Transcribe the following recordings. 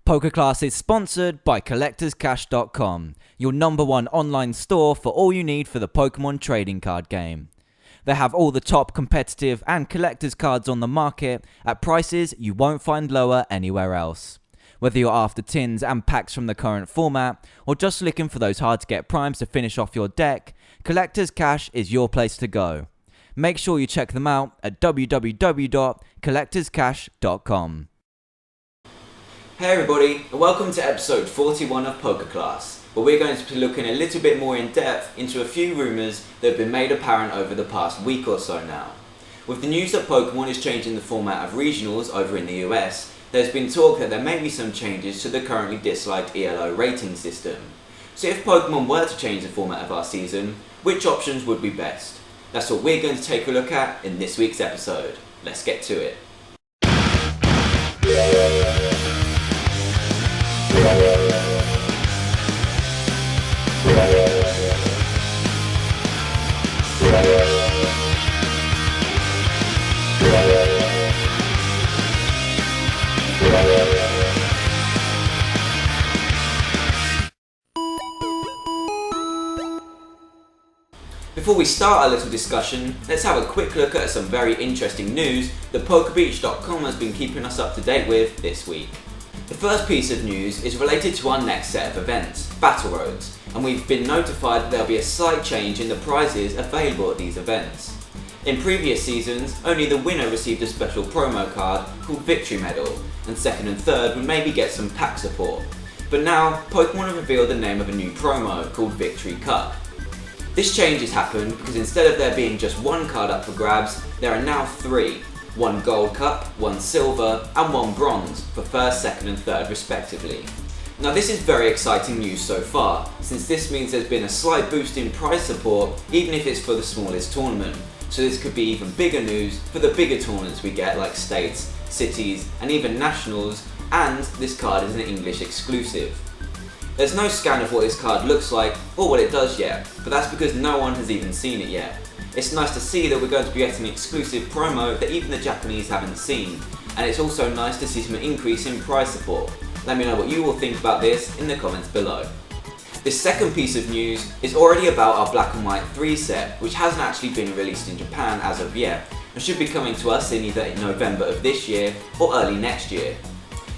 PokeClass is sponsored by CollectorsCash.com, your #1 online store for all you need for the Pokemon trading card game. They have all the top competitive and collector's cards on the market at prices you won't find lower anywhere else. Whether you're after tins and packs from the current format, or just looking for those hard to get primes to finish off your deck, Collector's Cash is your place to go. Make sure you check them out at www.collectorscash.com. Hey everybody, and welcome to episode 41 of PokeClass, where we're going to be looking a little bit more in depth into a few rumours that have been made apparent over the past week or so now. With the news that Pokemon is changing the format of regionals over in the US, there's been talk that there may be some changes to the currently disliked ELO rating system. So if Pokemon were to change the format of our season, which options would be best? That's what we're going to take a look at in this week's episode. Let's get to it. Before we start our little discussion, let's have a quick look at some very interesting news that PokeBeach.com has been keeping us up to date with this week. The first piece of news is related to our next set of events, Battle Roads, and we've been notified that there'll be a slight change in the prizes available at these events. In previous seasons, only the winner received a special promo card called Victory Medal, and second and third would maybe get some pack support. But now, Pokemon have revealed the name of a new promo called Victory Cup. This change has happened because instead of there being just one card up for grabs, there are now three. One gold cup, one silver, and one bronze for first, second and third respectively. Now this is very exciting news so far, since this means there's been a slight boost in prize support even if it's for the smallest tournament. So this could be even bigger news for the bigger tournaments we get like states, cities and even nationals, and this card is an English exclusive. There's no scan of what this card looks like or what it does yet, but that's because no one has even seen it yet. It's nice to see that we're going to be getting an exclusive promo that even the Japanese haven't seen, and it's also nice to see some increase in prize support. Let me know what you all think about this in the comments below. This second piece of news is already about our Black and White 3 set, which hasn't actually been released in Japan as of yet, and should be coming to us in either in November of this year or early next year.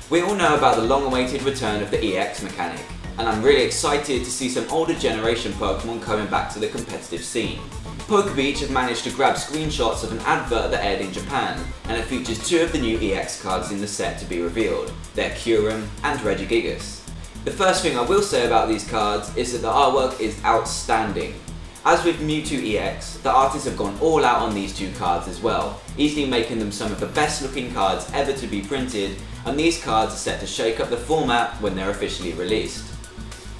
We all know about the long-awaited return of the EX mechanic, and I'm really excited to see some older generation Pokemon coming back to the competitive scene. PokeBeach have managed to grab screenshots of an advert that aired in Japan, and it features two of the new EX cards in the set to be revealed. They're Kyurem and Regigigas. The first thing I will say about these cards is that the artwork is outstanding. As with Mewtwo EX, the artists have gone all out on these two cards as well, easily making them some of the best looking cards ever to be printed, and these cards are set to shake up the format when they're officially released.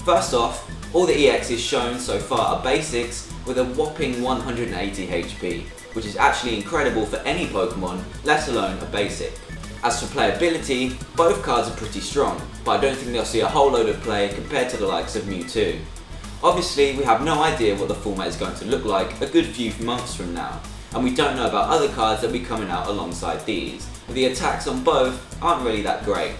First off, all the EXs shown so far are basics with a whopping 180 HP, which is actually incredible for any Pokemon, let alone a basic. As for playability, both cards are pretty strong, but I don't think they'll see a whole load of play compared to the likes of Mewtwo. Obviously, we have no idea what the format is going to look like a good few months from now, and we don't know about other cards that will be coming out alongside these, but the attacks on both aren't really that great.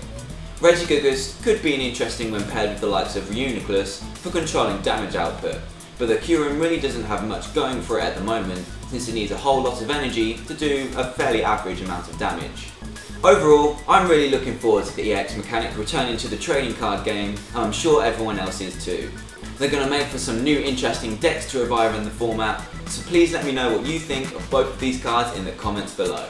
Regigigas could be an interesting when paired with the likes of Reuniclus for controlling damage output, but the Kyurem really doesn't have much going for it at the moment, since it needs a whole lot of energy to do a fairly average amount of damage. Overall, I'm really looking forward to the EX mechanic returning to the trading card game, and I'm sure everyone else is too. They're going to make for some new interesting decks to revive in the format, so please let me know what you think of both of these cards in the comments below.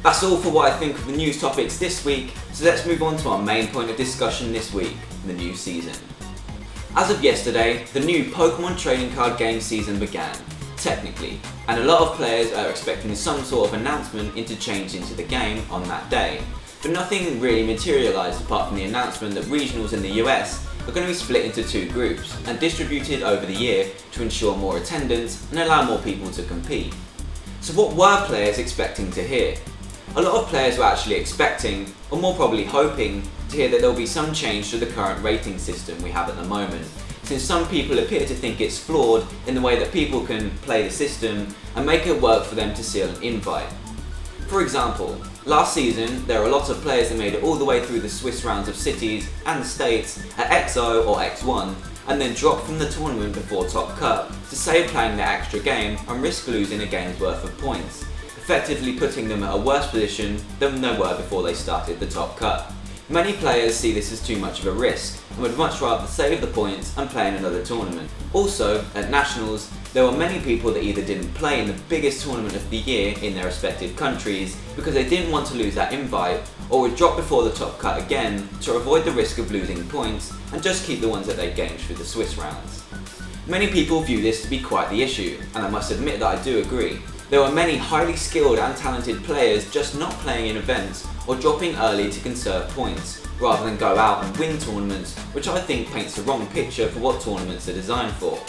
That's all for what I think of the news topics this week, so let's move on to our main point of discussion this week, the new season. As of yesterday, the new Pokemon trading card game season began, technically, and a lot of players are expecting some sort of announcement into change into the game on that day, but nothing really materialised apart from the announcement that regionals in the US are going to be split into two groups and distributed over the year to ensure more attendance and allow more people to compete. So what were players expecting to hear? A lot of players were actually expecting, or more probably hoping, to hear that there will be some change to the current rating system we have at the moment, since some people appear to think it's flawed in the way that people can play the system and make it work for them to seal an invite. For example, last season there were a lot of players that made it all the way through the Swiss rounds of cities and states at XO or X1 and then dropped from the tournament before top cut to save playing their extra game and risk losing a game's worth of points, effectively putting them at a worse position than they were before they started the top cut. Many players see this as too much of a risk and would much rather save the points and play in another tournament. Also, at Nationals, there were many people that either didn't play in the biggest tournament of the year in their respective countries because they didn't want to lose that invite, or would drop before the top cut again to avoid the risk of losing points and just keep the ones that they gained through the Swiss rounds. Many people view this to be quite the issue, and I must admit that I do agree. There were many highly skilled and talented players just not playing in events or dropping early to conserve points, rather than go out and win tournaments, which I think paints the wrong picture for what tournaments are designed for.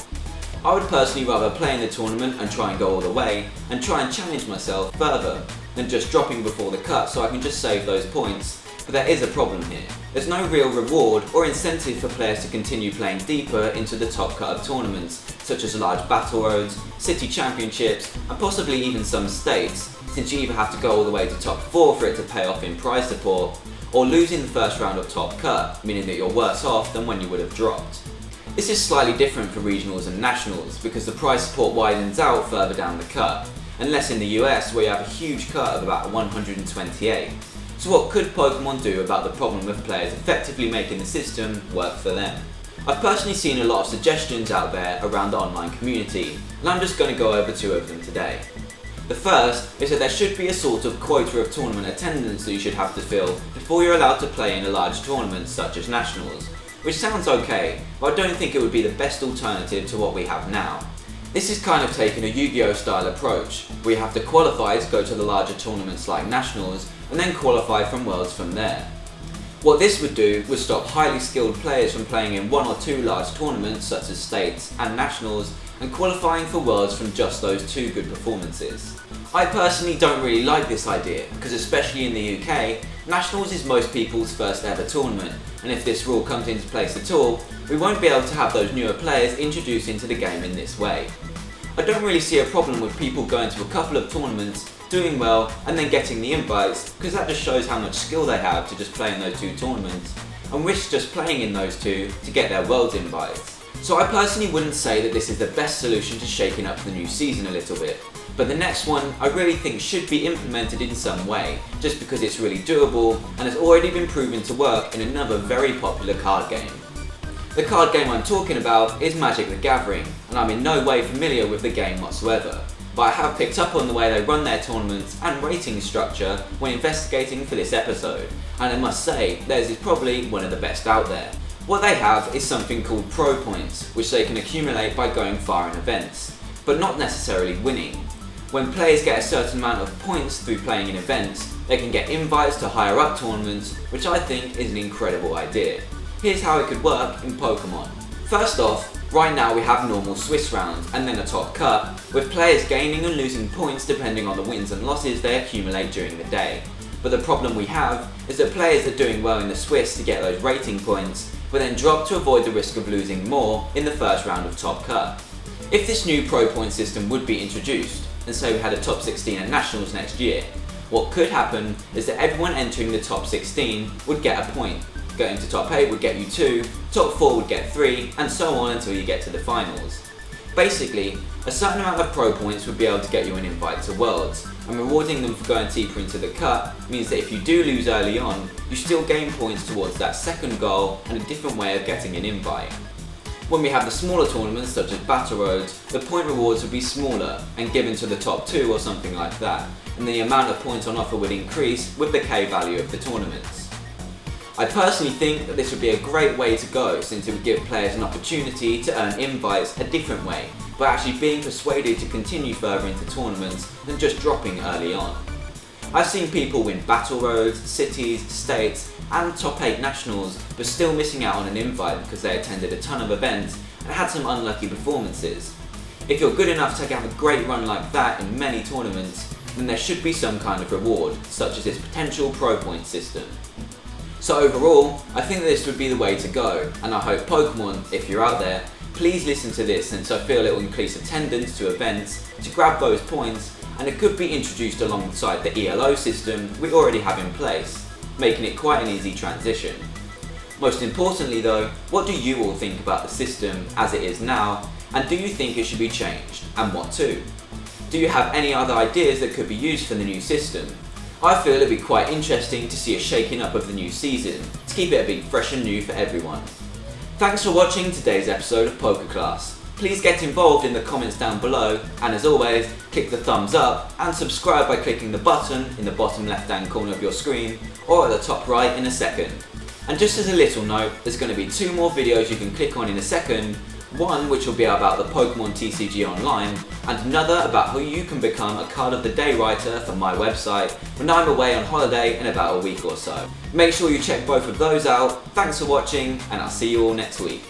I would personally rather play in the tournament and try and go all the way, and try and challenge myself further, than just dropping before the cut so I can just save those points. But there is a problem here. There's no real reward or incentive for players to continue playing deeper into the top cut of tournaments, such as large battle roads, city championships, and possibly even some states, since you either have to go all the way to top 4 for it to pay off in prize support, or losing the first round of top cut, meaning that you're worse off than when you would have dropped. This is slightly different for regionals and nationals because the prize support widens out further down the cut, unless in the US where you have a huge cut of about 128. So what could Pokemon do about the problem of players effectively making the system work for them? I've personally seen a lot of suggestions out there around the online community, and I'm just going to go over 2 of them today. The first is that there should be a sort of quota of tournament attendance that you should have to fill before you're allowed to play in a large tournament such as Nationals, which sounds okay, but I don't think it would be the best alternative to what we have now. This is kind of taking a Yu-Gi-Oh style approach, where you have to qualify to go to the larger tournaments like Nationals, and then qualify from Worlds from there. What this would do would stop highly skilled players from playing in 1 or 2 large tournaments such as States and Nationals, and qualifying for Worlds from just those 2 good performances. I personally don't really like this idea, because especially in the UK, Nationals is most people's first ever tournament, and if this rule comes into place at all, we won't be able to have those newer players introduced into the game in this way. I don't really see a problem with people going to a couple of tournaments, doing well, and then getting the invites, because that just shows how much skill they have to just play in those 2 tournaments, and risk just playing in those 2 to get their Worlds invites. So I personally wouldn't say that this is the best solution to shaking up the new season a little bit, but the next one I really think should be implemented in some way, just because it's really doable and has already been proven to work in another very popular card game. The card game I'm talking about is Magic the Gathering, and I'm in no way familiar with the game whatsoever, but I have picked up on the way they run their tournaments and rating structure when investigating for this episode, and I must say theirs is probably one of the best out there. What they have is something called Pro Points, which they can accumulate by going far in events, but not necessarily winning. When players get a certain amount of points through playing in events, they can get invites to higher up tournaments, which I think is an incredible idea. Here's how it could work in Pokemon. First off, right now we have normal Swiss rounds and then a top cut, with players gaining and losing points depending on the wins and losses they accumulate during the day. But the problem we have is that players are doing well in the Swiss to get those rating points, but then drop to avoid the risk of losing more in the first round of top cut. If this new Pro Point system would be introduced, and say we had a top 16 at Nationals next year, what could happen is that everyone entering the top 16 would get a point. Going to top 8 would get you 2, top 4 would get 3, and so on until you get to the finals. Basically, a certain amount of Pro Points would be able to get you an invite to Worlds, and rewarding them for going deeper into the cut means that if you do lose early on, you still gain points towards that second goal and a different way of getting an invite. When we have the smaller tournaments such as Battle Roads, the point rewards would be smaller and given to the top 2 or something like that, and the amount of points on offer would increase with the K value of the tournaments. I personally think that this would be a great way to go, since it would give players an opportunity to earn invites a different way, by actually being persuaded to continue further into tournaments than just dropping early on. I've seen people win Battle Roads, Cities, States, and top 8 Nationals, but still missing out on an invite because they attended a ton of events and had some unlucky performances. If you're good enough to have a great run like that in many tournaments, then there should be some kind of reward, such as this potential Pro Point system. So overall, I think that this would be the way to go, and I hope Pokemon, if you're out there, please listen to this, since I feel it will increase attendance to events to grab those points and it could be introduced alongside the ELO system we already have in place, making it quite an easy transition. Most importantly though, what do you all think about the system as it is now, and do you think it should be changed, and what to? Do you have any other ideas that could be used for the new system? I feel it'd be quite interesting to see a shaking up of the new season, to keep it a bit fresh and new for everyone. Thanks for watching today's episode of PokeClass. Please get involved in the comments down below, and as always, click the thumbs up and subscribe by clicking the button in the bottom left hand corner of your screen or at the top right in a second. And just as a little note, there's going to be 2 more videos you can click on in a second, one which will be about the Pokemon TCG Online, and another about how you can become a card of the day writer for my website when I'm away on holiday in about a week or so. Make sure you check both of those out. Thanks for watching, and I'll see you all next week.